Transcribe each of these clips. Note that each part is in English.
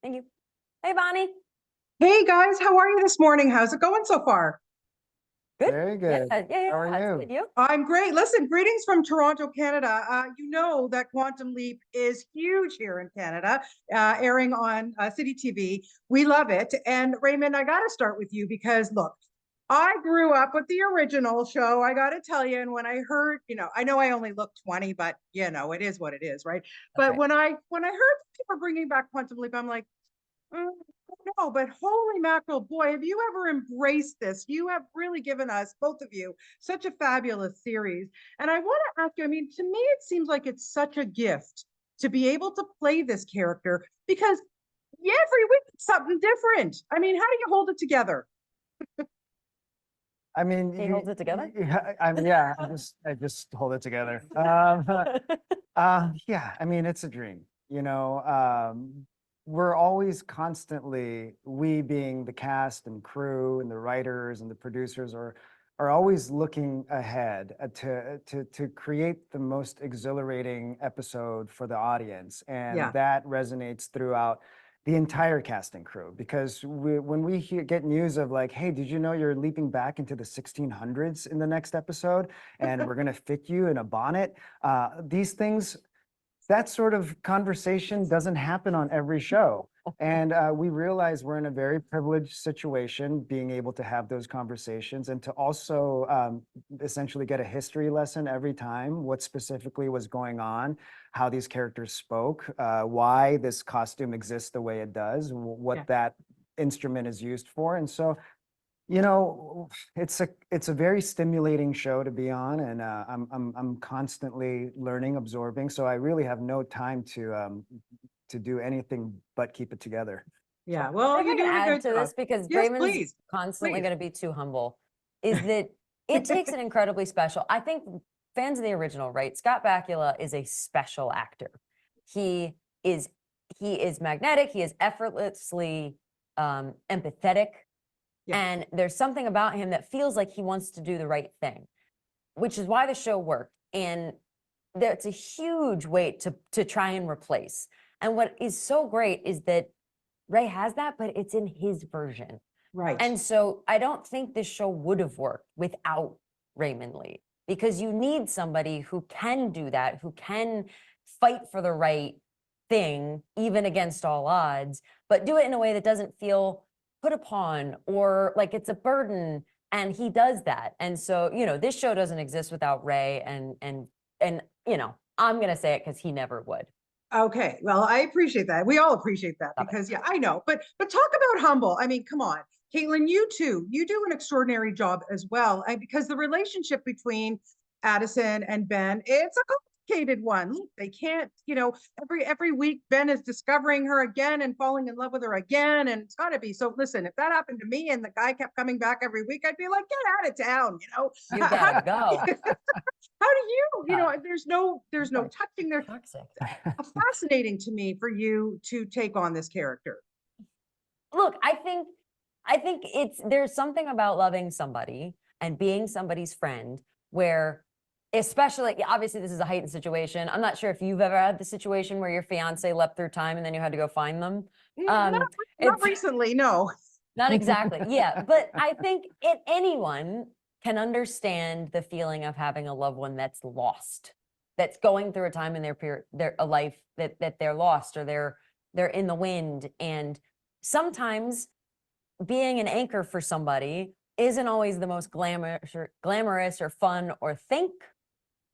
Thank you. Hey, Bonnie. Hey guys, how are you this morning? How's it going so far? Good. Very good. Yeah. How are It's you? good. You? I'm great. Listen, greetings from Toronto, Canada. You know that Quantum Leap is huge here in Canada, airing on City TV. We love it. And Raymond, I got to start with you because look, I grew up with the original show. I got to tell you, and when I heard, I know I only look 20, but it is what it is, right? That's But right. when I heard people bringing back Quantum Leap, I'm like, no, but holy mackerel, boy, have you ever embraced this? You have really given us, both of you, such a fabulous series. And I want to ask you, I mean, to me, it seems like it's such a gift to be able to play this character because every week it's something different. I mean, how do you hold it together? I mean, He holds it together? yeah, I just hold it together. Yeah, I mean, it's a dream, we're always constantly, we being the cast and crew and the writers and the producers are always looking ahead to create the most exhilarating episode for the audience. And Yeah. that resonates throughout the entire cast and crew, because when we get news of like, hey, did you know you're leaping back into the 1600s in the next episode and we're going to fit you in a bonnet? These things, that sort of conversation doesn't happen on every show. And we realize we're in a very privileged situation being able to have those conversations and to also essentially get a history lesson every time, what specifically was going on, how these characters spoke, why this costume exists the way it does, what that instrument is used for. And so it's a very stimulating show to be on, and I'm constantly learning, absorbing. So I really have no time to do anything but keep it together. Yeah. Well, If I you're can doing a add good to job. this, because Yes, Raymond's please. constantly Please. going to be too humble, is that it takes an incredibly special. I think fans of the original, right? Scott Bakula is a special actor. He is magnetic. He is effortlessly empathetic. Yeah. And there's something about him that feels like he wants to do the right thing, which is why the show worked. And that's a huge weight to try and replace. And what is so great is that Ray has that, but it's in his version. Right. And so I don't think this show would have worked without Raymond Lee, because you need somebody who can do that, who can fight for the right thing, even against all odds, but do it in a way that doesn't feel put upon or like it's a burden. And he does that. And so, this show doesn't exist without Ray. And I'm going to say it because he never would. Okay, well, I appreciate that. We all appreciate that because, yeah, I know. But talk about humble. I mean, come on, Caitlin, you too. You do an extraordinary job as well, because the relationship between Addison and Ben, it's a complicated one. They can't, every week Ben is discovering her again and falling in love with her again, and it's got to be. So listen, if that happened to me and the guy kept coming back every week, I'd be like, get out of town. You gotta go. How do there's no touching there. Toxic. Fascinating to me for you to take on this character. Look, I think there's something about loving somebody and being somebody's friend where, especially, obviously this is a heightened situation. I'm not sure if you've ever had the situation where your fiance leapt through time and then you had to go find them. Not recently, no. Not exactly. Yeah. But I think anyone can understand the feeling of having a loved one that's lost, that's going through a time in their life that they're lost, or they're in the wind. And sometimes being an anchor for somebody isn't always the most glamorous or fun or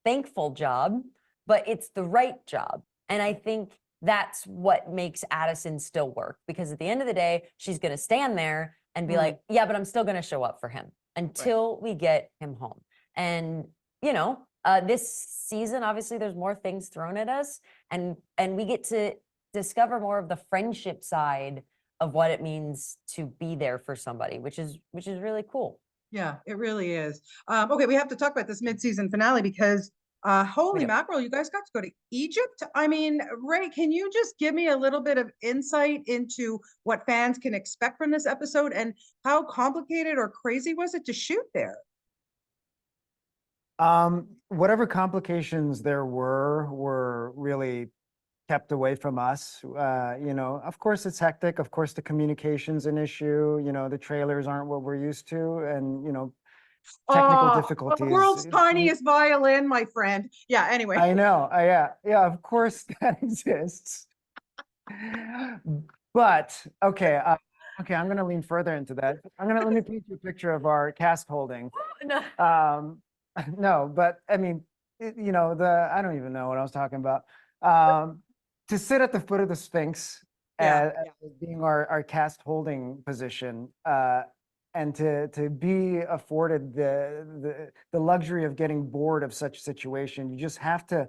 thankful job, but it's the right job. And I think that's what makes Addison still work, because at the end of the day, she's going to stand there and be like, yeah, but I'm still going to show up for him until we get him home. And, this season, obviously there's more things thrown at us, and we get to discover more of the friendship side of what it means to be there for somebody, which is really cool. Yeah, it really is. Okay, we have to talk about this mid-season finale because holy mackerel, you guys got to go to Egypt. I mean, Ray, can you just give me a little bit of insight into what fans can expect from this episode and how complicated or crazy was it to shoot there? Whatever complications there were really kept away from us. You know, of course it's hectic. Of course the communication's an issue. You know, the trailers aren't what we're used to, and you know, technical Oh, the difficulties. world's tiniest violin, my friend. Yeah, anyway. I know. Yeah, yeah. Of course that exists. But okay, okay. I'm gonna lean further into that. Let me paint you a picture of our cast holding. No. No, but I mean, you know, I don't even know what I was talking about. To sit at the foot of the Sphinx Yeah, as being our cast holding position, and to be afforded the luxury of getting bored of such a situation, you just have to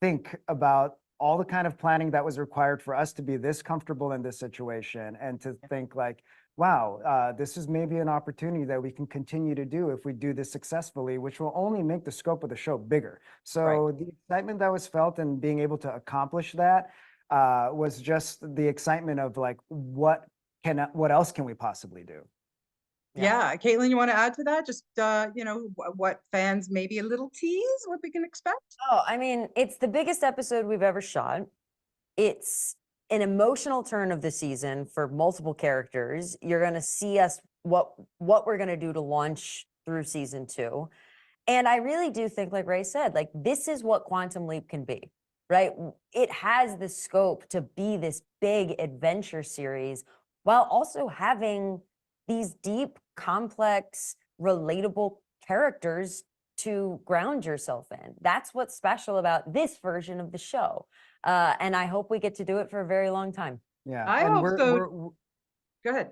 think about all the kind of planning that was required for us to be this comfortable in this situation, and to think like, wow, this is maybe an opportunity that we can continue to do if we do this successfully, which will only make the scope of the show bigger. So the excitement that was felt and being able to accomplish that was just the excitement of like, what else can we possibly do? yeah. Caitlin, you want to add to that? Just, you know, what fans, maybe a little tease, what we can expect? Oh, I mean, it's the biggest episode we've ever shot. It's an emotional turn of the season for multiple characters. You're going to see us what we're going to do to launch through season 2. And I really do think, like Ray said, like this is what Quantum Leap can be, right? It has the scope to be this big adventure series while also having these deep, complex, relatable characters to ground yourself in. That's what's special about this version of the show. And I hope we get to do it for a very long time. Yeah, I and hope so. we're Go ahead.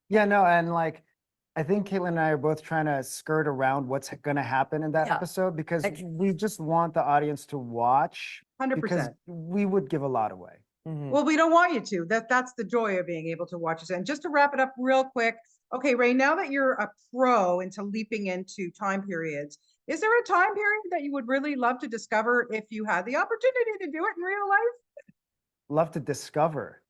yeah, no, and like I think Caitlin and I are both trying to skirt around what's going to happen in that Yeah. episode, because Ex- we just want the audience to watch, because 100%. we would give a lot away. Mhm. Well, we don't want you to. That's the joy of being able to watch us. And just to wrap it up real quick, okay, Ray, now that you're a pro into leaping into time periods, is there a time period that you would really love to discover if you had the opportunity to do it in real life? Love to discover.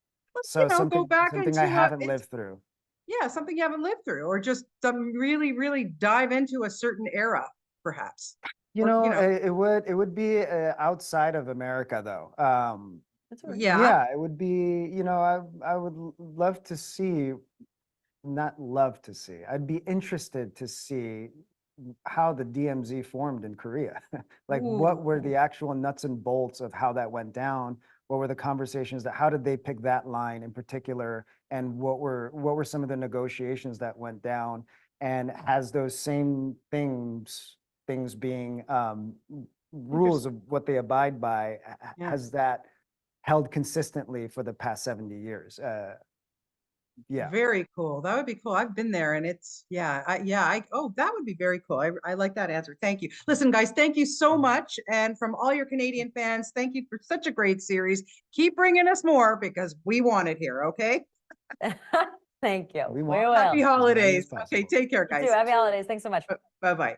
So You know, go back something I into haven't lived through. yeah, something you haven't lived through, or just some really dive into a certain era, perhaps. You Or, know, you know, it would be outside of America though. That's all right. yeah, It would be, you know, I would love to see, not love to see, I'd be interested to see how the DMZ formed in Korea. Like, what were the actual nuts and bolts of how that went down? What were the conversations how did they pick that line in particular? And what were some of the negotiations that went down? And has those same things being rules of what they abide by, Yeah. has that held consistently for the past 70 years? Yeah. Very cool. That would be cool. I've been there, and it's oh, that would be very cool. I like that answer. Thank you. Listen, guys, thank you so much. And from all your Canadian fans, thank you for such a great series. Keep bringing us more because we want it here. Okay. Thank you. We We want- will. Happy many as holidays. Okay. possible. Take care, You guys. too. Happy holidays. Thanks so much. Bye bye.